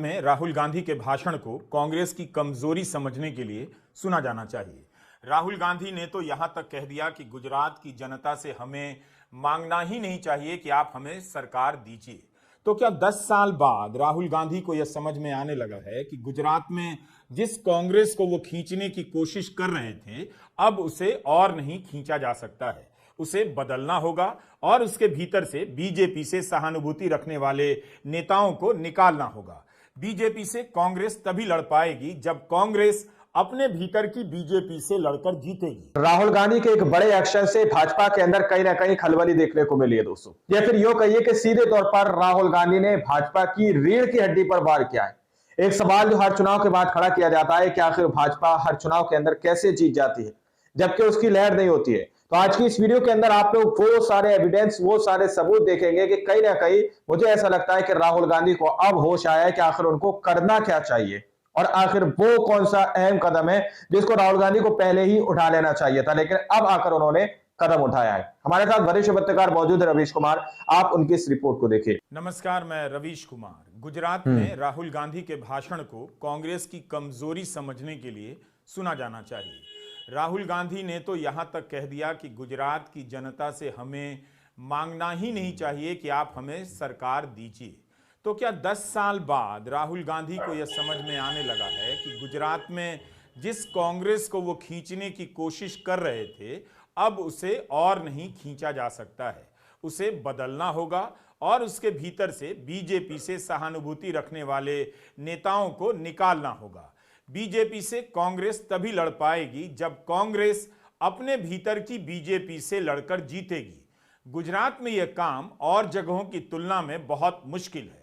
में राहुल गांधी के भाषण को कांग्रेस की कमजोरी समझने के लिए सुना जाना चाहिए। राहुल गांधी ने तो यहां तक कह दिया कि गुजरात की जनता से हमें मांगना ही नहीं चाहिए कि आप हमें सरकार दीजिए। तो क्या 10 साल बाद राहुल गांधी को यह समझ में आने लगा है कि गुजरात में जिस कांग्रेस को वो खींचने की कोशिश कर रहे थे, अब उसे और नहीं खींचा जा सकता है, उसे बदलना होगा और उसके भीतर से बीजेपी से सहानुभूति रखने वाले नेताओं को निकालना होगा। बीजेपी से कांग्रेस तभी लड़ पाएगी जब कांग्रेस अपने भीतर की बीजेपी से लड़कर जीतेगी। राहुल गांधी के एक बड़े एक्शन से भाजपा के अंदर कहीं ना कहीं खलबली देखने को मिली है दोस्तों, या फिर यूं कहिए कि सीधे तौर पर राहुल गांधी ने भाजपा की रीढ़ की हड्डी पर वार किया है। एक सवाल जो हर चुनाव के बाद खड़ा किया जाता है कि आखिर भाजपा हर चुनाव के अंदर कैसे जीत जाती है जबकि उसकी लहर नहीं होती है। तो आज की इस वीडियो के अंदर आप लोग वो सारे एविडेंस, वो सारे सबूत देखेंगे कि कहीं ना कहीं मुझे ऐसा लगता है कि राहुल गांधी को अब होश आया है कि आखिर उनको करना क्या चाहिए और आखिर वो कौन सा अहम कदम है जिसको राहुल गांधी को पहले ही उठा लेना चाहिए था, लेकिन अब आकर उन्होंने कदम उठाया है। हमारे साथ वरिष्ठ पत्रकार मौजूद है रवीश कुमार, आप उनकी इस रिपोर्ट को देखिए। नमस्कार, मैं रवीश कुमार। गुजरात में राहुल गांधी के भाषण को कांग्रेस की कमजोरी समझने के लिए सुना जाना चाहिए। राहुल गांधी ने तो यहां तक कह दिया कि गुजरात की जनता से हमें मांगना ही नहीं चाहिए कि आप हमें सरकार दीजिए। तो क्या 10 साल बाद राहुल गांधी को यह समझ में आने लगा है कि गुजरात में जिस कांग्रेस को वो खींचने की कोशिश कर रहे थे, अब उसे और नहीं खींचा जा सकता है, उसे बदलना होगा और उसके भीतर से बीजेपी से सहानुभूति रखने वाले नेताओं को निकालना होगा। बीजेपी से कांग्रेस तभी लड़ पाएगी जब कांग्रेस अपने भीतर की बीजेपी से लड़कर जीतेगी। गुजरात में यह काम और जगहों की तुलना में बहुत मुश्किल है।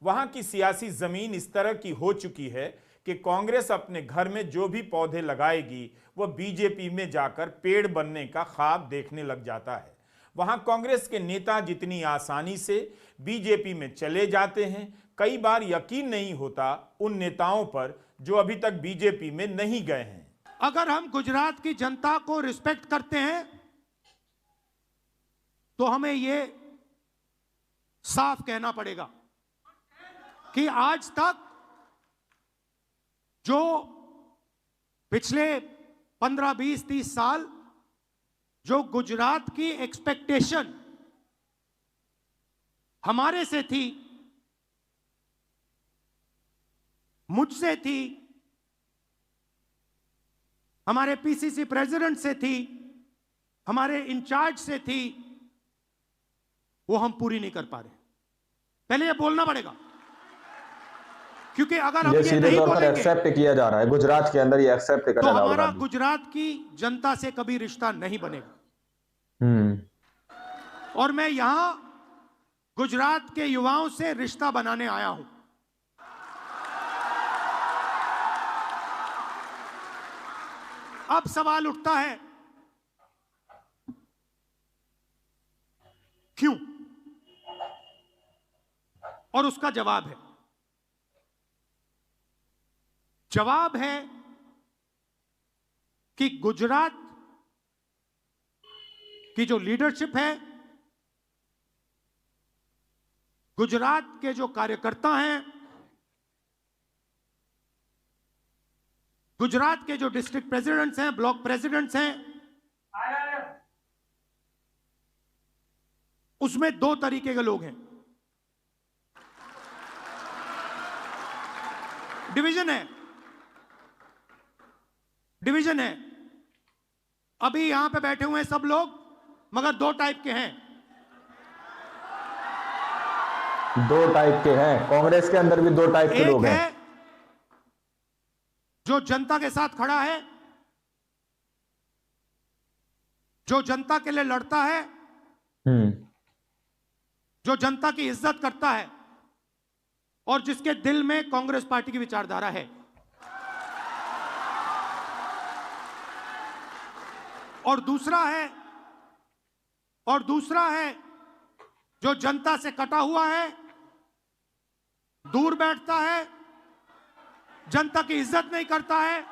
वहां की सियासी जमीन इस तरह की हो चुकी है कि कांग्रेस अपने घर में जो भी पौधे लगाएगी वह बीजेपी में जाकर पेड़ बनने का ख्वाब देखने लग जाता है। वहां कांग्रेस के नेता जितनी आसानी से बीजेपी में चले जाते हैं, कई बार यकीन नहीं होता उन नेताओं पर जो अभी तक बीजेपी में नहीं गए हैं। अगर हम गुजरात की जनता को रिस्पेक्ट करते हैं तो हमें यह साफ कहना पड़ेगा कि आज तक जो पिछले 15, 20, 30 साल जो गुजरात की एक्सपेक्टेशन हमारे से थी, मुझसे थी, हमारे पीसीसी प्रेसिडेंट से थी, हमारे इंचार्ज से थी, वो हम पूरी नहीं कर पा रहे। पहले ये बोलना पड़ेगा, क्योंकि अगर हम ये नहीं बोलेंगे, एक्सेप्ट किया जा रहा है गुजरात के अंदर, ये एक्सेप्ट तो हमारा गुजरात की जनता से कभी रिश्ता नहीं बनेगा। और मैं यहां गुजरात के युवाओं से रिश्ता बनाने आया हूं। अब सवाल उठता है क्यों, और उसका जवाब है, जवाब है कि गुजरात की जो लीडरशिप है, गुजरात के जो कार्यकर्ता हैं, गुजरात के जो डिस्ट्रिक्ट प्रेसिडेंट्स हैं, ब्लॉक प्रेसिडेंट्स हैं, उसमें 2 तरीके के लोग हैं। डिवीजन है। अभी यहां पे बैठे हुए हैं सब लोग, मगर 2 टाइप के हैं। 2 टाइप के हैं कांग्रेस के अंदर भी, 2 टाइप के लोग हैं। जो जनता के साथ खड़ा है, जो जनता के लिए लड़ता है, जो जनता की इज्जत करता है और जिसके दिल में कांग्रेस पार्टी की विचारधारा है। और दूसरा है जो जनता से कटा हुआ है, दूर बैठता है, जनता की इज्जत नहीं करता है।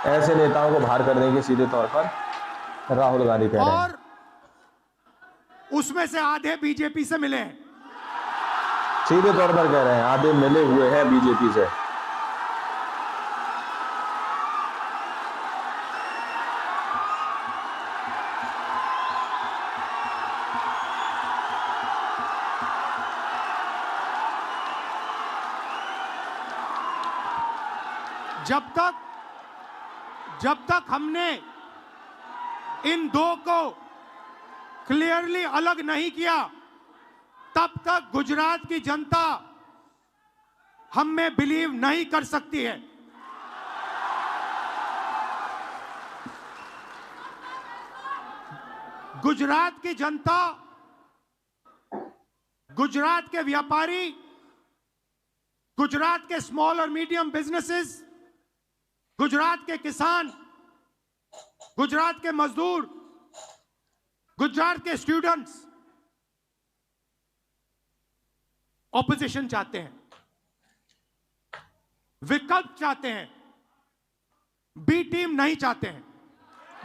ऐसे नेताओं को बाहर करने के सीधे तौर पर राहुल गांधी कह रहे हैं। और उसमें से आधे बीजेपी से मिले हैं। सीधे तौर पर कह रहे हैं आप ये मिले हुए हैं बीजेपी से। जब तक हमने इन दो को क्लियरली अलग नहीं किया, तब तक गुजरात की जनता हम में बिलीव नहीं कर सकती है। गुजरात की जनता, गुजरात के व्यापारी, गुजरात के स्मॉल और मीडियम बिजनेसेस, गुजरात के किसान, गुजरात के मजदूर, गुजरात के स्टूडेंट्स ऑपोजिशन चाहते हैं, विकल्प चाहते हैं, बी टीम नहीं चाहते हैं।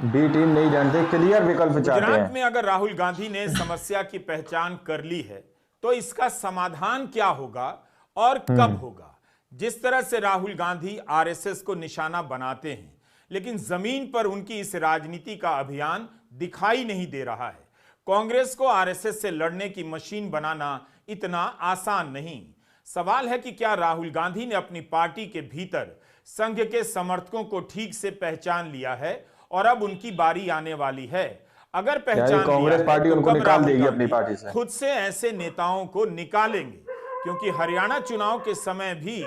बी टीम नहीं जानते, क्लियर विकल्प चाहते हैं। गुजरात में अगर राहुल गांधी ने समस्या की पहचान कर ली है तो इसका समाधान क्या होगा और कब होगा? जिस तरह से राहुल गांधी आरएसएस को निशाना बनाते हैं, लेकिन जमीन पर उनकी इस राजनीति का अभियान दिखाई नहीं दे रहा है। कांग्रेस को आरएसएस से लड़ने की मशीन बनाना इतना आसान नहीं। सवाल है कि क्या राहुल गांधी ने अपनी पार्टी के भीतर संघ के समर्थकों को ठीक से पहचान लिया है और अब उनकी बारी आने वाली है? अगर पहचान कांग्रेस पार्टी उनको निकाल देगी अपनी पार्टी से, खुद से ऐसे नेताओं को निकालेंगे? क्योंकि हरियाणा चुनाव के समय भी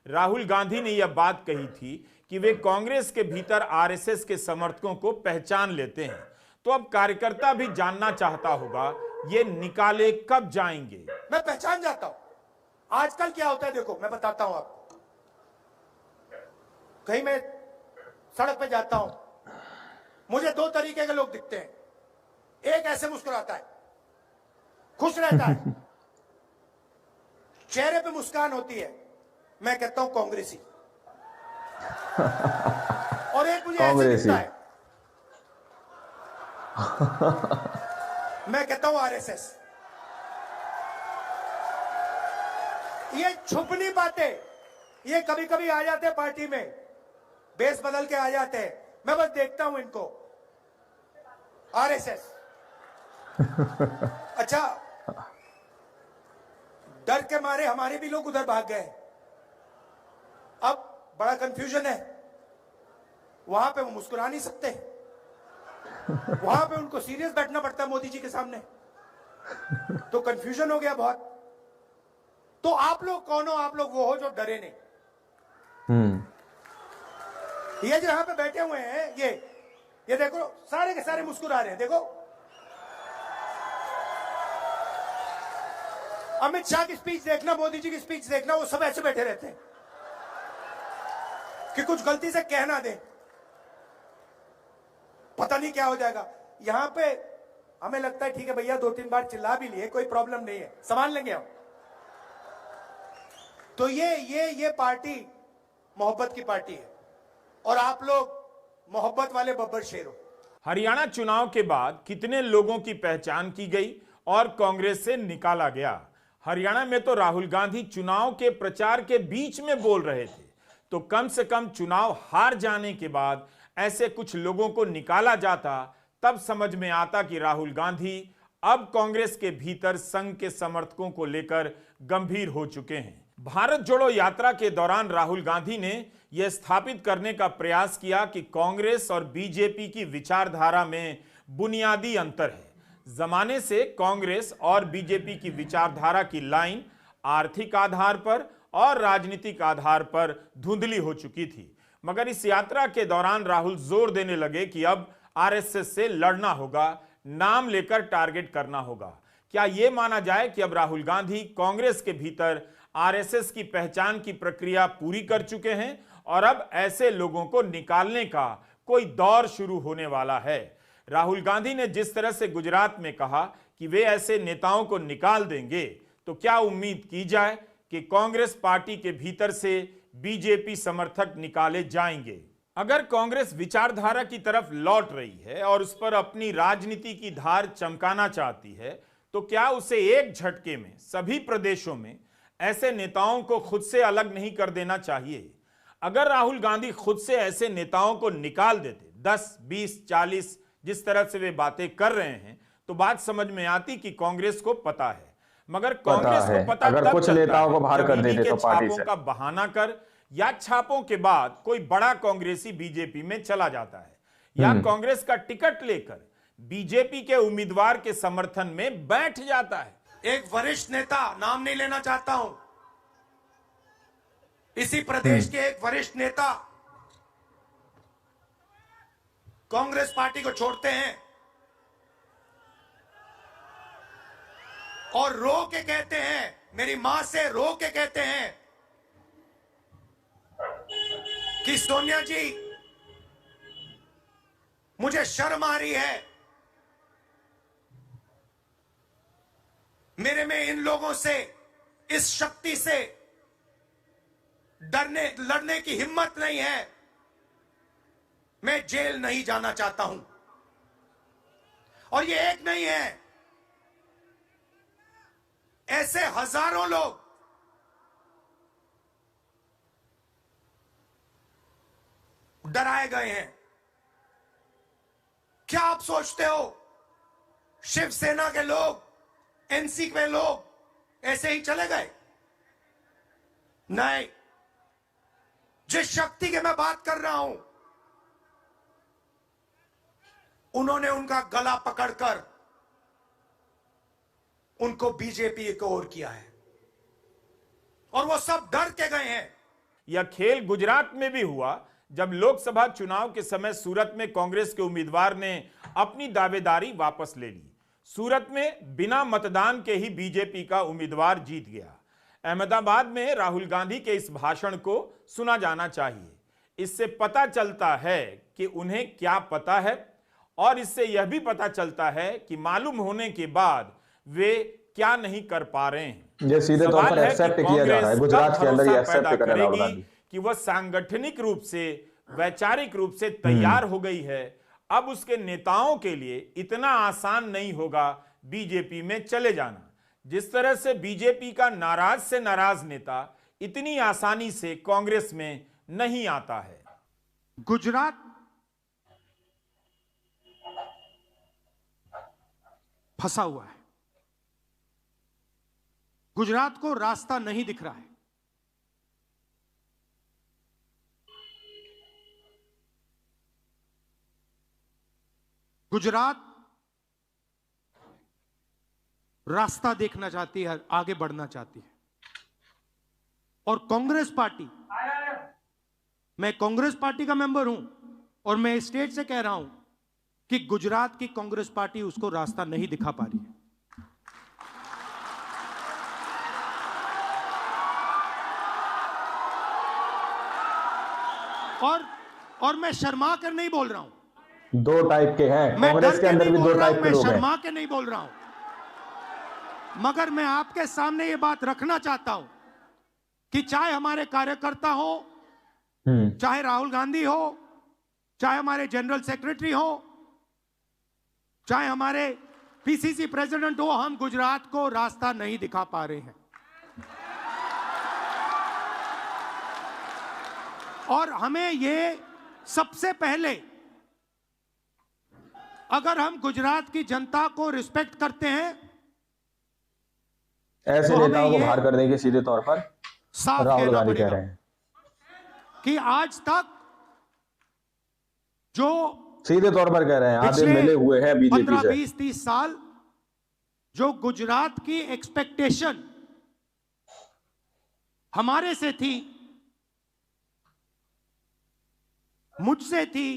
राहुल गांधी ने यह बात कही थी कि वे कांग्रेस के भीतर आरएसएस के समर्थकों को पहचान लेते हैं। तो अब कार्यकर्ता भी जानना चाहता होगा ये निकाले कब जाएंगे। मैं पहचान जाता हूं आजकल क्या होता है, देखो मैं बताता हूं आपको। कहीं मैं सड़क पे जाता हूं, मुझे दो तरीके के लोग दिखते हैं। एक ऐसे मुस्कुराता है, खुश रहता है, चेहरे पे मुस्कान होती है, मैं कहता हूं कांग्रेसी। और एक मुझे ऐसे दिखता है, मैं कहता हूं आरएसएस। ये छुपनी बातें, ये कभी कभी आ जाते हैं पार्टी में, बेस बदल के आ जाते हैं, मैं बस देखता हूं इनको, आरएसएस। अच्छा, डर के मारे हमारे भी लोग उधर भाग गए। अब बड़ा कंफ्यूजन है, वहां पे वो मुस्कुरा नहीं सकते, वहां पे उनको सीरियस बैठना पड़ता है मोदी जी के सामने, तो कंफ्यूजन हो गया बहुत। तो आप लोग कौन हो? आप लोग वो हो जो डरे नहीं। ये जो यहां पे बैठे हुए हैं, ये देखो सारे के सारे मुस्कुरा रहे हैं। देखो अमित शाह की स्पीच देखना, मोदी जी की स्पीच देखना, वो सब ऐसे बैठे रहते हैं कि कुछ गलती से कह ना दे, पता नहीं क्या हो जाएगा। यहां पे हमें लगता है ठीक है भैया, 2-3 बार चिल्ला भी लिए, कोई प्रॉब्लम नहीं है, संभाल लेंगे हम। तो ये पार्टी मोहब्बत की पार्टी है और आप लोग मोहब्बत वाले बब्बर शेर हो। हरियाणा चुनाव के बाद कितने लोगों की पहचान की गई और कांग्रेस से निकाला गया? हरियाणा में तो राहुल गांधी चुनाव के प्रचार के बीच में बोल रहे थे, तो कम से कम चुनाव हार जाने के बाद ऐसे कुछ लोगों को निकाला जाता, तब समझ में आता कि राहुल गांधी अब कांग्रेस के भीतर संघ के समर्थकों को लेकर गंभीर हो चुके हैं। भारत जोड़ो यात्रा के दौरान राहुल गांधी ने यह स्थापित करने का प्रयास किया कि कांग्रेस और बीजेपी की विचारधारा में बुनियादी अंतर है। जमाने से कांग्रेस और बीजेपी की विचारधारा की लाइन आर्थिक आधार पर और राजनीतिक आधार पर धुंधली हो चुकी थी, मगर इस यात्रा के दौरान राहुल जोर देने लगे कि अब आरएसएस से लड़ना होगा, नाम लेकर टारगेट करना होगा। क्या यह माना जाए कि अब राहुल गांधी कांग्रेस के भीतर आरएसएस की पहचान की प्रक्रिया पूरी कर चुके हैं और अब ऐसे लोगों को निकालने का कोई दौर शुरू होने वाला है? राहुल गांधी ने जिस तरह से गुजरात में कहा कि वे ऐसे नेताओं को निकाल देंगे, तो क्या उम्मीद की जाए कि कांग्रेस पार्टी के भीतर से बीजेपी समर्थक निकाले जाएंगे? अगर कांग्रेस विचारधारा की तरफ लौट रही है और उस पर अपनी राजनीति की धार चमकाना चाहती है, तो क्या उसे एक झटके में सभी प्रदेशों में ऐसे नेताओं को खुद से अलग नहीं कर देना चाहिए। अगर राहुल गांधी खुद से ऐसे नेताओं को निकाल देते, 10, 20, 40 जिस तरह से वे बातें कर रहे हैं, तो बात समझ में आती कि कांग्रेस को पता है। मगर कांग्रेस को पता अगर तब कुछ चलता नेताओं को बाहर है कर जब देते इन्हीं तो के पार्टी छापों से का बहाना कर या छापों के बाद कोई बड़ा कांग्रेसी बीजेपी में चला जाता है या कांग्रेस का टिकट लेकर बीजेपी के उम्मीदवार के समर्थन में बैठ जाता है। एक वरिष्ठ नेता, नाम नहीं लेना चाहता हूं, इसी प्रदेश के एक वरिष्ठ नेता कांग्रेस पार्टी को छोड़ते हैं और रो के कहते हैं, मेरी मां से रो के कहते हैं कि सोनिया जी मुझे शर्म आ रही है, मेरे में इन लोगों से, इस शक्ति से लड़ने की हिम्मत नहीं है, मैं जेल नहीं जाना चाहता हूं। और ये एक नहीं है, ऐसे हजारों लोग डराए गए हैं। क्या आप सोचते हो शिवसेना के लोग, एनसी के लोग ऐसे ही चले गए? नहीं, जिस शक्ति की मैं बात कर रहा हूं, उन्होंने उनका गला पकड़कर उनको बीजेपी की ओर किया है और वो सब डर के गए हैं। यह खेल गुजरात में भी हुआ जब लोकसभा चुनाव के समय सूरत में कांग्रेस के उम्मीदवार ने अपनी दावेदारी वापस ले ली। सूरत में बिना मतदान के ही बीजेपी का उम्मीदवार जीत गया। अहमदाबाद में राहुल गांधी के इस भाषण को सुना जाना चाहिए। इससे पता चलता है कि उन्हें क्या पता है और इससे यह भी पता चलता है कि मालूम होने के बाद वे क्या नहीं कर पा रहे हैं। ये सीधे तौर पर एक्सेप्ट किया जा रहा है, गुजरात के अंदर ये एक्सेप्ट कर रहा है कि वह सांगठनिक रूप से, वैचारिक रूप से तैयार हो गई है। अब उसके नेताओं के लिए इतना आसान नहीं होगा बीजेपी में चले जाना। जिस तरह से बीजेपी का नाराज से नाराज नेता इतनी आसानी से कांग्रेस में नहीं आता है। गुजरात फंसा हुआ है, गुजरात को रास्ता नहीं दिख रहा है। गुजरात रास्ता देखना चाहती है, आगे बढ़ना चाहती है। और कांग्रेस पार्टी, मैं कांग्रेस पार्टी का मेंबर हूं और मैं स्टेट से कह रहा हूं कि गुजरात की कांग्रेस पार्टी उसको रास्ता नहीं दिखा पा रही है। और मैं शर्मा कर नहीं बोल रहा हूं, दो टाइप के हैं कांग्रेस के अंदर भी, दो टाइप के लोग हैं। मैं शर्मा के नहीं बोल रहा हूं, मगर मैं आपके सामने ये बात रखना चाहता हूं कि चाहे हमारे कार्यकर्ता हो, चाहे राहुल गांधी हो, चाहे हमारे जनरल सेक्रेटरी हो, चाहे हमारे पीसीसी प्रेसिडेंट हो, हम गुजरात को रास्ता नहीं दिखा पा रहे हैं। और हमें ये सबसे पहले, अगर हम गुजरात की जनता को रिस्पेक्ट करते हैं, ऐसे तो नेताओं को बाहर करने के सीधे तौर पर साफ राहुल कहना गांधी कह पड़ेगा रहे हैं कि आज तक जो सीधे तौर पर कह रहे हैं, आधे मिले हुए हैं बीजेपी 15, से। 20, 30 साल जो गुजरात की एक्सपेक्टेशन हमारे से थी, मुझसे थी,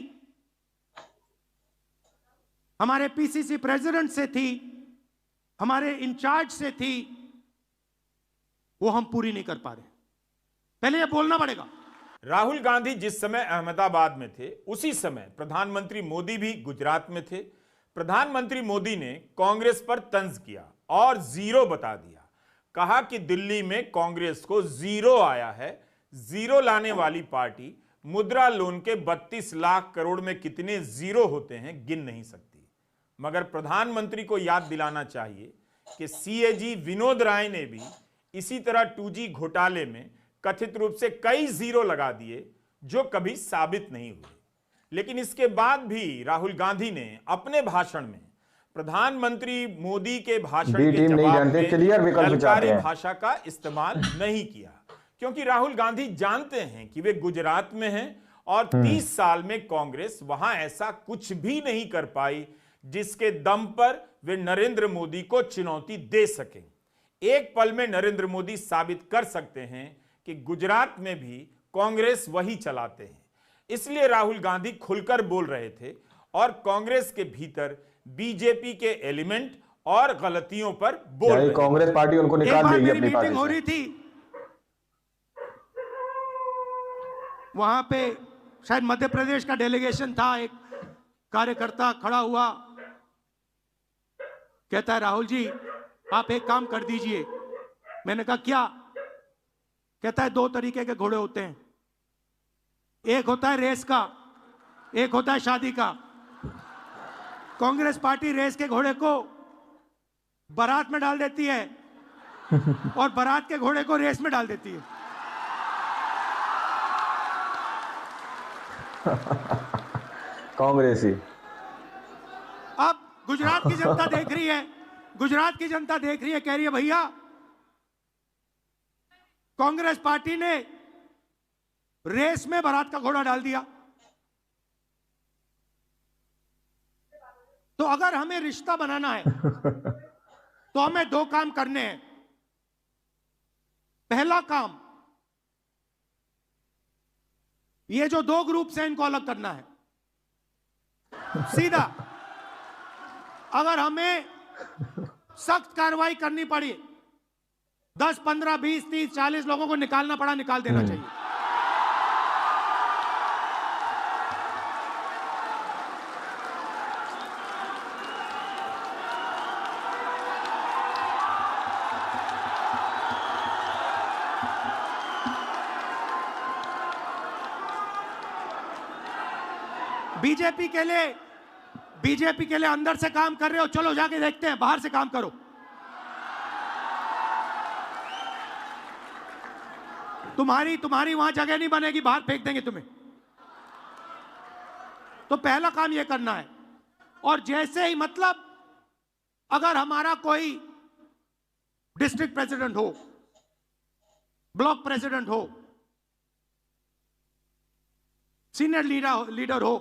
हमारे पीसीसी प्रेसिडेंट से थी, हमारे इंचार्ज से थी, वो हम पूरी नहीं कर पा रहे। पहले ये बोलना पड़ेगा। राहुल गांधी जिस समय अहमदाबाद में थे, उसी समय प्रधानमंत्री मोदी भी गुजरात में थे। प्रधानमंत्री मोदी ने कांग्रेस पर तंज किया और जीरो बता दिया। कहा कि दिल्ली में कांग्रेस को जीरो आया है। जीरो लाने वाली पार्टी मुद्रा लोन के 32 लाख करोड़ में कितने जीरो होते हैं गिन नहीं सकती। मगर प्रधानमंत्री को याद दिलाना चाहिए कि सीएजी विनोद राय ने भी इसी तरह 2G घोटाले में कथित रूप से कई जीरो लगा दिए जो कभी साबित नहीं हुए। लेकिन इसके बाद भी राहुल गांधी ने अपने भाषण में प्रधानमंत्री मोदी के भाषण के जवाब में ललकारी भाषा का इस्तेमाल नहीं किया, क्योंकि राहुल गांधी जानते हैं कि वे गुजरात में हैं और 30 साल में कांग्रेस वहां ऐसा कुछ भी नहीं कर पाई जिसके दम पर वे नरेंद्र मोदी को चुनौती दे सकें। एक पल में नरेंद्र मोदी साबित कर सकते हैं कि गुजरात में भी कांग्रेस वही चलाते हैं। इसलिए राहुल गांधी खुलकर बोल रहे थे और कांग्रेस के भीतर बीजेपी के एलिमेंट और गलतियों पर बोल रहे थे। कांग्रेस पार्टी उनको निकाल देगी अपनी मीटिंग पार्टी हो रही थी, वहां पे शायद मध्य प्रदेश का डेलीगेशन था, एक कार्यकर्ता खड़ा हुआ, कहता है राहुल जी आप एक काम कर दीजिए। मैंने कहा क्या? कहता है 2 तरीके के घोड़े होते हैं, एक होता है रेस का, एक होता है शादी का। कांग्रेस पार्टी रेस के घोड़े को बारात में डाल देती है और बारात के घोड़े को रेस में डाल देती है। कांग्रेस ही। अब गुजरात की जनता देख रही है, गुजरात की जनता देख रही है, कह रही है भैया कांग्रेस पार्टी ने रेस में बारात का घोड़ा डाल दिया। तो अगर हमें रिश्ता बनाना है तो हमें 2 काम करने हैं। पहला काम, ये जो 2 ग्रुप हैं इनको अलग करना है सीधा। अगर हमें सख्त कार्रवाई करनी पड़ी, 10, 15, 20, 30, 40 लोगों को निकालना पड़ा, निकाल देना चाहिए। बीजेपी के लिए अंदर से काम कर रहे हो, चलो जाके देखते हैं, बाहर से काम करो। तुम्हारी वहां जगह नहीं बनेगी, बाहर फेंक देंगे तुम्हें। तो पहला काम यह करना है। और जैसे ही, मतलब अगर हमारा कोई डिस्ट्रिक्ट प्रेसिडेंट हो, ब्लॉक प्रेसिडेंट हो, सीनियर लीडर हो,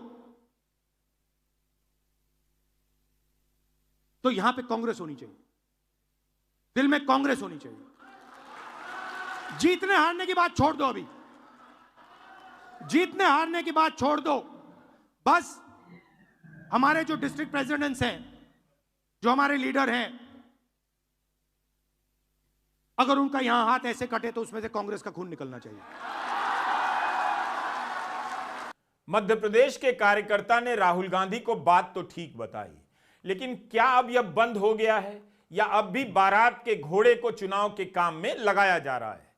तो यहां पे कांग्रेस होनी चाहिए, दिल में कांग्रेस होनी चाहिए। जीतने हारने की बात छोड़ दो, अभी जीतने हारने की बात छोड़ दो। बस हमारे जो डिस्ट्रिक्ट प्रेसिडेंट्स हैं, जो हमारे लीडर हैं, अगर उनका यहां हाथ ऐसे कटे तो उसमें से कांग्रेस का खून निकलना चाहिए। मध्य प्रदेश के कार्यकर्ता ने राहुल गांधी को बात तो ठीक बताई, लेकिन क्या अब यह बंद हो गया है या अब भी बारात के घोड़े को चुनाव के काम में लगाया जा रहा है?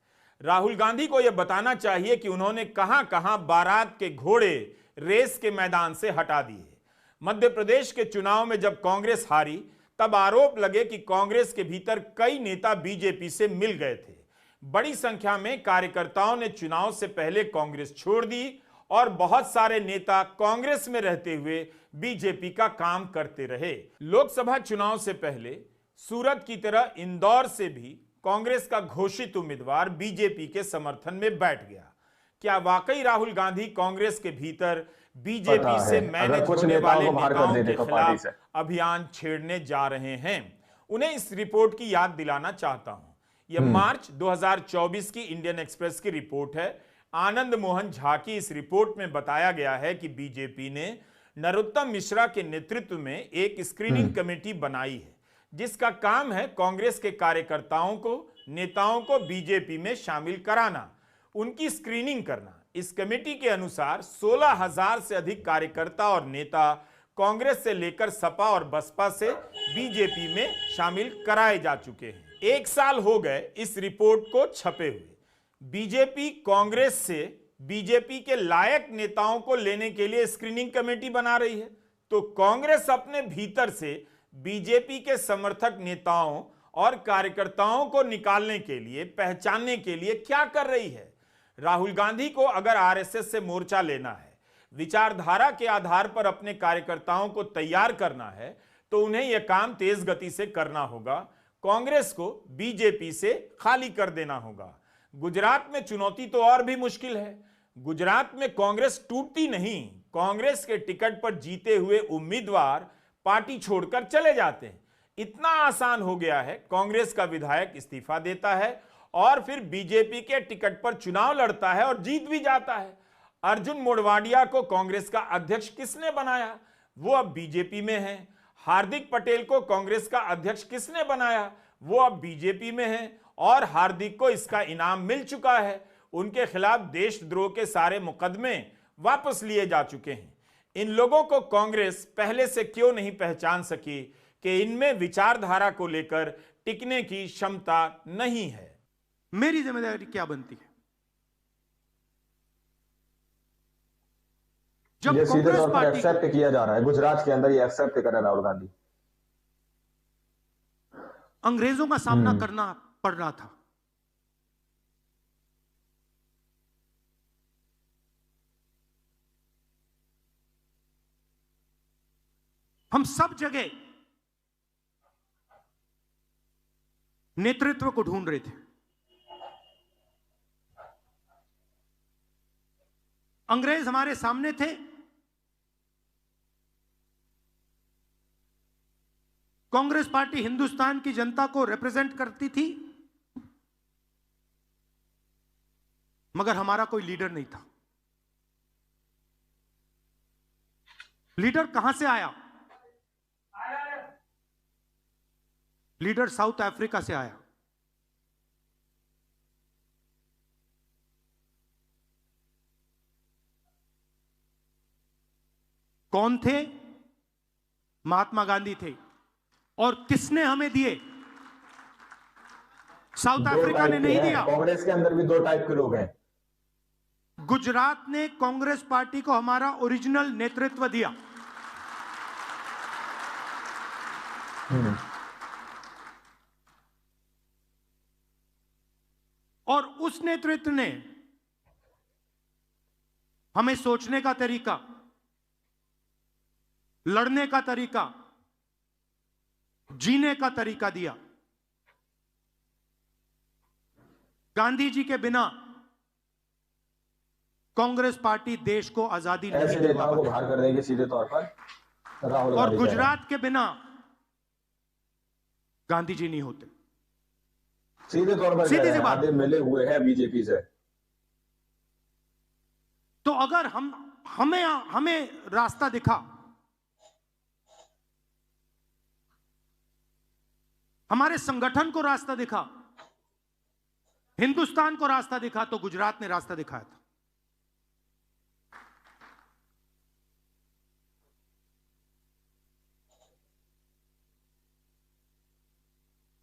राहुल गांधी को यह बताना चाहिए कि उन्होंने कहां कहां बारात के घोड़े रेस के मैदान से हटा दिए। मध्य प्रदेश के चुनाव में जब कांग्रेस हारी, तब आरोप लगे कि कांग्रेस के भीतर कई नेता बीजेपी से मिल गए थे। बड़ी संख्या में कार्यकर्ताओं ने चुनाव से पहले कांग्रेस छोड़ दी और बहुत सारे नेता कांग्रेस में रहते हुए बीजेपी का काम करते रहे। लोकसभा चुनाव से पहले सूरत की तरह इंदौर से भी कांग्रेस का घोषित उम्मीदवार बीजेपी के समर्थन में बैठ गया। क्या वाकई राहुल गांधी कांग्रेस के भीतर बीजेपी से मैनेज होने वाले नेताओं के खिलाफ अभियान छेड़ने जा रहे हैं? उन्हें इस रिपोर्ट की याद दिलाना चाहता हूं। यह मार्च 2024 की इंडियन एक्सप्रेस की रिपोर्ट है। आनंद मोहन झा की इस रिपोर्ट में बताया गया है कि बीजेपी ने नरोत्तम मिश्रा के नेतृत्व में एक स्क्रीनिंग कमेटी बनाई है, जिसका काम है कांग्रेस के कार्यकर्ताओं को, नेताओं को बीजेपी में शामिल कराना, उनकी स्क्रीनिंग करना। इस कमेटी के अनुसार 16,000 से अधिक कार्यकर्ता और नेता कांग्रेस से लेकर सपा और बसपा से बीजेपी में शामिल कराए जा चुके हैं। 1 साल हो गए इस रिपोर्ट को छपे हुए। बीजेपी कांग्रेस से बीजेपी के लायक नेताओं को लेने के लिए स्क्रीनिंग कमेटी बना रही है, तो कांग्रेस अपने भीतर से बीजेपी के समर्थक नेताओं और कार्यकर्ताओं को निकालने के लिए, पहचानने के लिए क्या कर रही है। राहुल गांधी को अगर आरएसएस से मोर्चा लेना है, विचारधारा के आधार पर अपने कार्यकर्ताओं को तैयार करना है, तो उन्हें यह काम तेज गति से करना होगा। कांग्रेस को बीजेपी से खाली कर देना होगा। गुजरात में चुनौती तो और भी मुश्किल है। गुजरात में कांग्रेस टूटती नहीं, कांग्रेस के टिकट पर जीते हुए उम्मीदवार पार्टी छोड़कर चले जाते हैं। इतना आसान हो गया है, कांग्रेस का विधायक इस्तीफा देता है और फिर बीजेपी के टिकट पर चुनाव लड़ता है और जीत भी जाता है। अर्जुन मोढवाडिया को कांग्रेस का अध्यक्ष किसने बनाया? वो अब बीजेपी में है। हार्दिक पटेल को कांग्रेस का अध्यक्ष किसने बनाया? वो अब बीजेपी में है और हार्दिक को इसका इनाम मिल चुका है। उनके खिलाफ देशद्रोह के सारे मुकदमे वापस लिए जा चुके हैं। इन लोगों को कांग्रेस पहले से क्यों नहीं पहचान सकी कि इनमें विचारधारा को लेकर टिकने की क्षमता नहीं है। मेरी जिम्मेदारी क्या बनती है? जब ये सीधे कांग्रेस तौर पर पार्टी एक्सेप्ट किया जा रहा है, गुजरात के अंदर ये एक्सेप्ट कर रहे हैं राहुल गांधी। अंग्रेजों का सामना करना पड़ रहा था, हम सब जगह नेतृत्व को ढूंढ रहे थे। अंग्रेज हमारे सामने थे, कांग्रेस पार्टी हिंदुस्तान की जनता को रिप्रेजेंट करती थी, मगर हमारा कोई लीडर नहीं था। लीडर कहां से आया? लीडर साउथ अफ्रीका से आया। कौन थे? महात्मा गांधी थे। और किसने हमें दिए? साउथ अफ्रीका ने नहीं दिया। कांग्रेस के अंदर भी दो टाइप के लोग हैं। गुजरात ने कांग्रेस पार्टी को हमारा ओरिजिनल नेतृत्व दिया। और उस नेतृत्व ने हमें सोचने का तरीका, लड़ने का तरीका, जीने का तरीका दिया। गांधी जी के बिना कांग्रेस पार्टी देश को आजादी नहीं ऐसे दिलवा नेताओं को पाती। बाहर कर देंगे सीधे तौर पर राहुल और गांधी। गुजरात के बिना गांधी जी नहीं होते। सीधे तौर पर सीधी सी बात। आधे मिले हुए हैं बीजेपी से। तो अगर हमें रास्ता दिखा, हमारे संगठन को रास्ता दिखा, हिंदुस्तान को रास्ता दिखा, तो गुजरात ने रास्ता दिखाया था।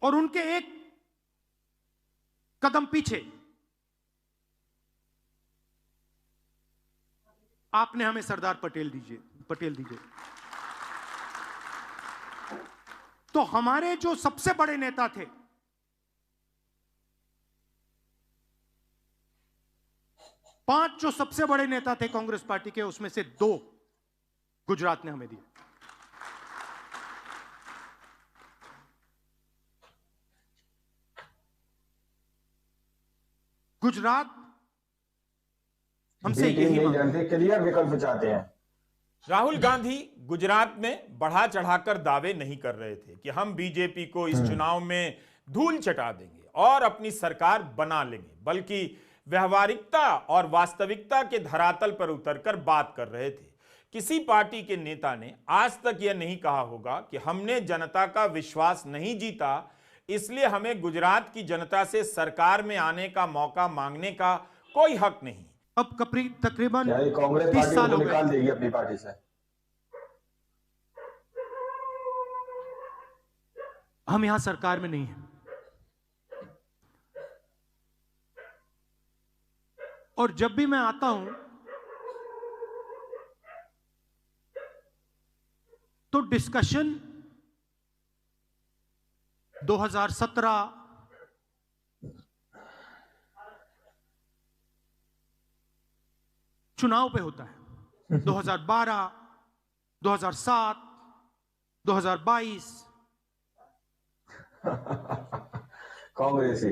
और उनके एक कदम पीछे आपने हमें सरदार पटेल दीजिए। तो हमारे जो सबसे बड़े नेता थे, पांच जो सबसे बड़े नेता थे कांग्रेस पार्टी के, उसमें से 2 गुजरात ने हमें दिए। गुजरात हमसे यही नहीं मांग जानते, क्लियर विकल्प चाहते हैं। राहुल गांधी गुजरात में बढ़ा चढ़ाकर दावे नहीं कर रहे थे कि हम बीजेपी को इस चुनाव में धूल चटा देंगे और अपनी सरकार बना लेंगे, बल्कि व्यवहारिकता और वास्तविकता के धरातल पर उतरकर बात कर रहे थे। किसी पार्टी के नेता ने आज तक यह नहीं कहा होगा कि हमने जनता का विश्वास नहीं जीता, इसलिए हमें गुजरात की जनता से सरकार में आने का मौका मांगने का कोई हक नहीं। अब तकरीबन कांग्रेस 30 पार्टी साल को हो निकाल गए। देगी अपनी पार्टी से। हम यहां सरकार में नहीं हैं, और जब भी मैं आता हूं तो डिस्कशन 2017 चुनाव पे होता है, 2012, 2007, 2022, कांग्रेस ही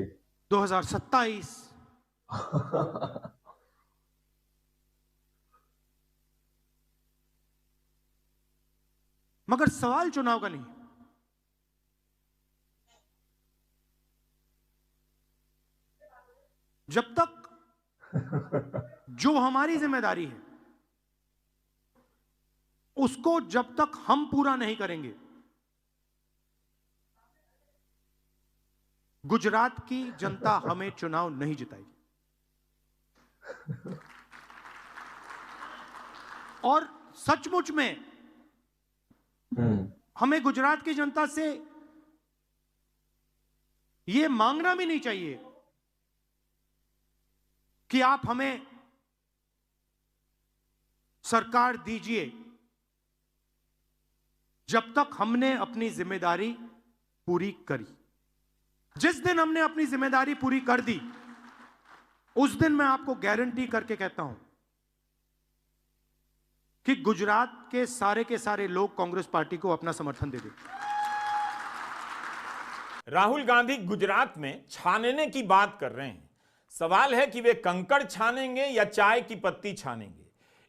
2027। मगर सवाल चुनाव का नहीं, जब तक जो हमारी जिम्मेदारी है उसको जब तक हम पूरा नहीं करेंगे, गुजरात की जनता हमें चुनाव नहीं जिताएगी। और सचमुच में हमें गुजरात की जनता से यह मांगना भी नहीं चाहिए कि आप हमें सरकार दीजिए, जब तक हमने अपनी जिम्मेदारी पूरी करी। जिस दिन हमने अपनी जिम्मेदारी पूरी कर दी, उस दिन मैं आपको गारंटी करके कहता हूं कि गुजरात के सारे लोग कांग्रेस पार्टी को अपना समर्थन दे देंगे। राहुल गांधी गुजरात में छानने की बात कर रहे हैं। सवाल है कि वे कंकड़ छानेंगे या चाय की पत्ती छानेंगे।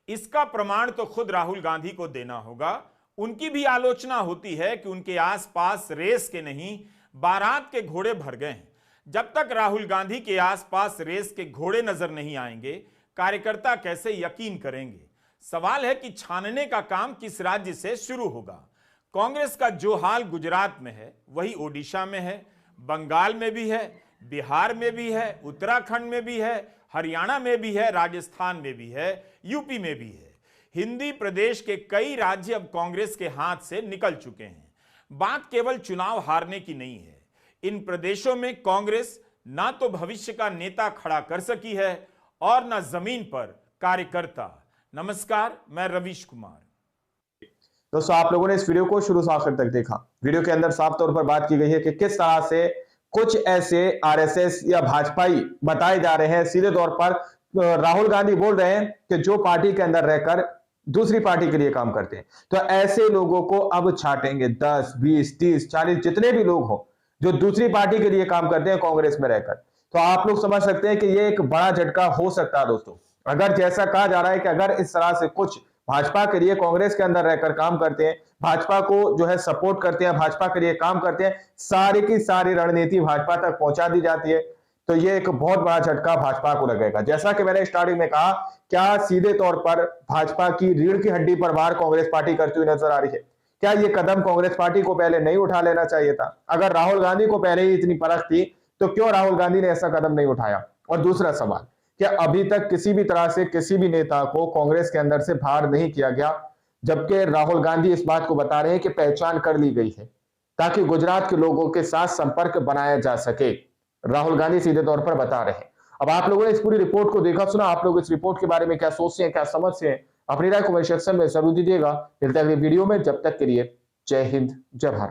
इसका प्रमाण तो खुद राहुल गांधी को देना होगा। उनकी भी आलोचना होती है कि उनके आसपास रेस के नहीं, बारात के घोड़े भर गए हैं। जब तक राहुल गांधी के आसपास रेस के घोड़े नजर नहीं आएंगे, कार्यकर्ता कैसे यकीन करेंगे। सवाल है कि छानने का काम किस राज्य से शुरू होगा। कांग्रेस का जो हाल गुजरात में है वही ओडिशा में है, बंगाल में भी है, बिहार में भी है, उत्तराखंड में भी है, हरियाणा में भी है, राजस्थान में भी है, यूपी में भी है। हिंदी प्रदेश के कई राज्य अब कांग्रेस के हाथ से निकल चुके हैं। बात केवल चुनाव हारने की नहीं है। इन प्रदेशों में कांग्रेस ना तो भविष्य का नेता खड़ा कर सकी है और ना जमीन पर कार्यकर्ता। नमस्कार, मैं रवीश कुमार। दोस्तों, आप लोगों ने इस वीडियो को शुरू से आखिर तक देखा। वीडियो के अंदर साफ तौर पर बात की गई है कि किस तरह से कुछ ऐसे आरएसएस या भाजपाई बताए जा रहे हैं। सीधे तौर पर राहुल गांधी बोल रहे हैं कि जो पार्टी के अंदर रहकर दूसरी पार्टी के लिए काम करते हैं, तो ऐसे लोगों को अब छाटेंगे। 10, 20, 30, 40 जितने भी लोग हो जो दूसरी पार्टी के लिए काम करते हैं कांग्रेस में रहकर, तो आप लोग समझ सकते हैं कि यह एक बड़ा झटका हो सकता है। दोस्तों, अगर जैसा कहा जा रहा है कि अगर इस तरह से कुछ भाजपा के लिए कांग्रेस के अंदर रहकर काम करते हैं, भाजपा को जो है सपोर्ट करते हैं, भाजपा के लिए काम करते हैं, सारी की सारी रणनीति भाजपा तक पहुंचा दी जाती है, तो ये एक बहुत बड़ा झटका भाजपा को लगेगा। जैसा कि मैंने स्टार्टिंग में कहा, क्या सीधे तौर पर भाजपा की रीढ़ की हड्डी पर वार कांग्रेस पार्टी करती हुई नजर आ रही है? क्या ये कदम कांग्रेस पार्टी को पहले नहीं उठा लेना चाहिए था? अगर राहुल गांधी को पहले ही इतनी परख थी, तो क्यों राहुल गांधी ने ऐसा कदम नहीं उठाया? और दूसरा सवाल, क्या अभी तक किसी भी तरह से किसी भी नेता को कांग्रेस के अंदर से बाहर नहीं किया गया, जबकि राहुल गांधी इस बात को बता रहे हैं कि पहचान कर ली गई है ताकि गुजरात के लोगों के साथ संपर्क बनाया जा सके। राहुल गांधी सीधे तौर पर बता रहे हैं। अब आप लोगों ने इस पूरी रिपोर्ट को देखा सुना, आप लोग इस रिपोर्ट के बारे में क्या सोचते हैं, क्या समझते हैं? अपनी राय कमेंट सेक्शन में जरूर दीजिएगा। मिलते हैं अगली वीडियो में, जब तक के लिए जय हिंद, जय भारत।